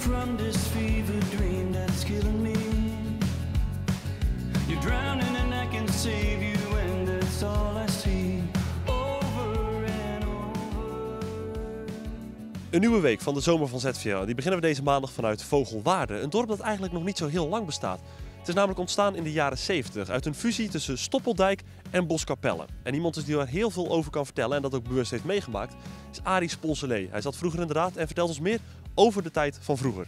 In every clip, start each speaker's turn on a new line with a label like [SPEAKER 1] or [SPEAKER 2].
[SPEAKER 1] from this fever dream that's killing me. You're drowning and I can save you, and that's all I see. Over and over.
[SPEAKER 2] Een nieuwe week van de zomer van ZVL. Die beginnen we deze maandag vanuit Vogelwaarde. Een dorp dat eigenlijk nog niet zo heel lang bestaat. Het is namelijk ontstaan in de jaren 70 uit een fusie tussen Stoppeldijk en Boskapelle. En iemand dus die daar heel veel over kan vertellen en dat ook bewust heeft meegemaakt, is Arie Sponselee. Hij zat vroeger in de raad en vertelt ons meer over de tijd van vroeger.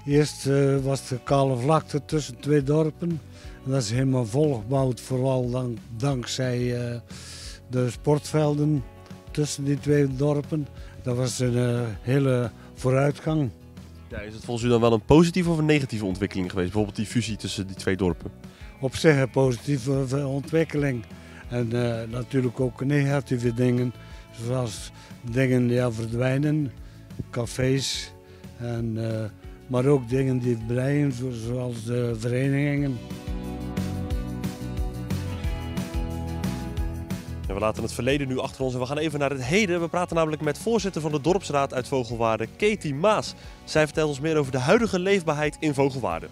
[SPEAKER 3] Eerst was de kale vlakte tussen twee dorpen. En dat is helemaal volgebouwd, vooral dankzij de sportvelden tussen die twee dorpen. Dat was een hele vooruitgang.
[SPEAKER 2] Ja, is het volgens u dan wel een positieve of een negatieve ontwikkeling geweest? Bijvoorbeeld die fusie tussen die twee dorpen?
[SPEAKER 3] Op zich een positieve ontwikkeling. En natuurlijk ook negatieve dingen, zoals dingen die verdwijnen, cafés, maar ook dingen die blijven, zoals de verenigingen.
[SPEAKER 2] En we laten het verleden nu achter ons en we gaan even naar het heden. We praten namelijk met voorzitter van de dorpsraad uit Vogelwaarde, Katie Maas. Zij vertelt ons meer over de huidige leefbaarheid in Vogelwaarde.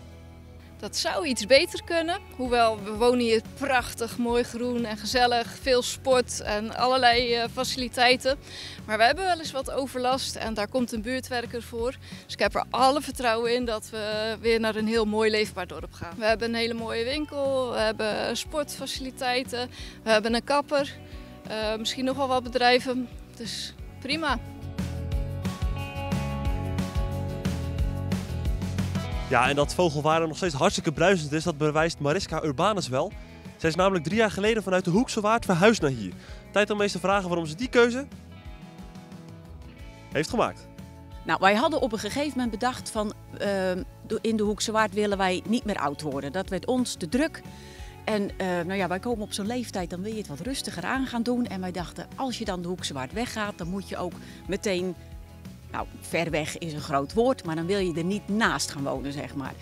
[SPEAKER 4] Dat zou iets beter kunnen, hoewel we wonen hier prachtig, mooi groen en gezellig, veel sport en allerlei faciliteiten. Maar we hebben wel eens wat overlast en daar komt een buurtwerker voor. Dus ik heb er alle vertrouwen in dat we weer naar een heel mooi leefbaar dorp gaan. We hebben een hele mooie winkel, we hebben sportfaciliteiten, we hebben een kapper, misschien nog wel wat bedrijven. Dus prima.
[SPEAKER 2] Ja, en dat Vogelwaarde nog steeds hartstikke bruisend is, dat bewijst Mariska Urbanus wel. Zij is namelijk 3 jaar geleden vanuit de Hoekse Waard verhuisd naar hier. Tijd om eens te vragen waarom ze die keuze heeft gemaakt.
[SPEAKER 5] Nou, wij hadden op een gegeven moment bedacht van in de Hoekse Waard willen wij niet meer oud worden. Dat werd ons te druk. En wij komen op zo'n leeftijd, dan wil je het wat rustiger aan gaan doen. En wij dachten, als je dan de Hoekse Waard weggaat, dan moet je ook meteen... Nou, ver weg is een groot woord, maar dan wil je er niet naast gaan wonen, zeg maar.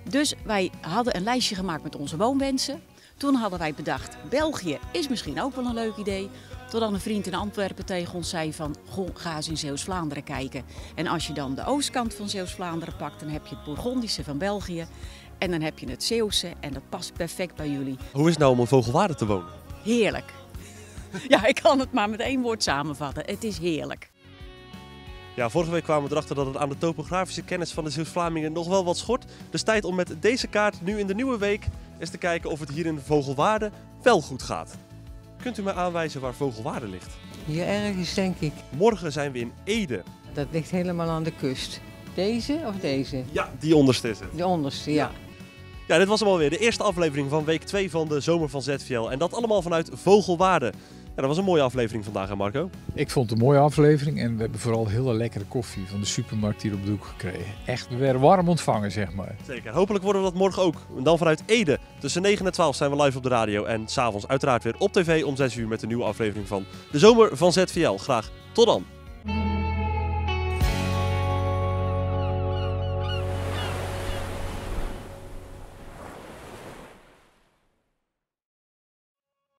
[SPEAKER 5] Dus wij hadden een lijstje gemaakt met onze woonwensen. Toen hadden wij bedacht, België is misschien ook wel een leuk idee. Totdat een vriend in Antwerpen tegen ons zei van, goh, ga eens in Zeeuws-Vlaanderen kijken. En als je dan de oostkant van Zeeuws-Vlaanderen pakt, dan heb je het Bourgondische van België. En dan heb je het Zeeuwse en dat past perfect bij jullie.
[SPEAKER 2] Hoe is het nou om in Vogelwaarde te wonen?
[SPEAKER 5] Heerlijk. Ja, ik kan het maar met 1 woord samenvatten. Het is heerlijk.
[SPEAKER 2] Ja, vorige week kwamen we erachter dat het aan de topografische kennis van de Zeeuws-Vlamingen nog wel wat schort. Dus tijd om met deze kaart nu in de nieuwe week eens te kijken of het hier in Vogelwaarde wel goed gaat. Kunt u mij aanwijzen waar Vogelwaarde ligt?
[SPEAKER 6] Hier ergens, denk ik.
[SPEAKER 2] Morgen zijn we in Ede.
[SPEAKER 6] Dat ligt helemaal aan de kust. Deze of deze?
[SPEAKER 2] Ja, die onderste is het.
[SPEAKER 6] De onderste, ja.
[SPEAKER 2] Ja, dit was hem alweer. De eerste aflevering van week 2 van de zomer van ZVL. En dat allemaal vanuit Vogelwaarde. Ja, dat was een mooie aflevering vandaag, hè Marco?
[SPEAKER 7] Ik vond het een mooie aflevering en we hebben vooral hele lekkere koffie van de supermarkt hier op de hoek gekregen. Echt, we werden warm ontvangen, zeg maar.
[SPEAKER 2] Zeker. Hopelijk worden we dat morgen ook. En dan vanuit Ede. Tussen 9 en 12 zijn we live op de radio. En s'avonds uiteraard weer op tv om 6 uur met een nieuwe aflevering van de zomer van ZVL. Graag tot dan!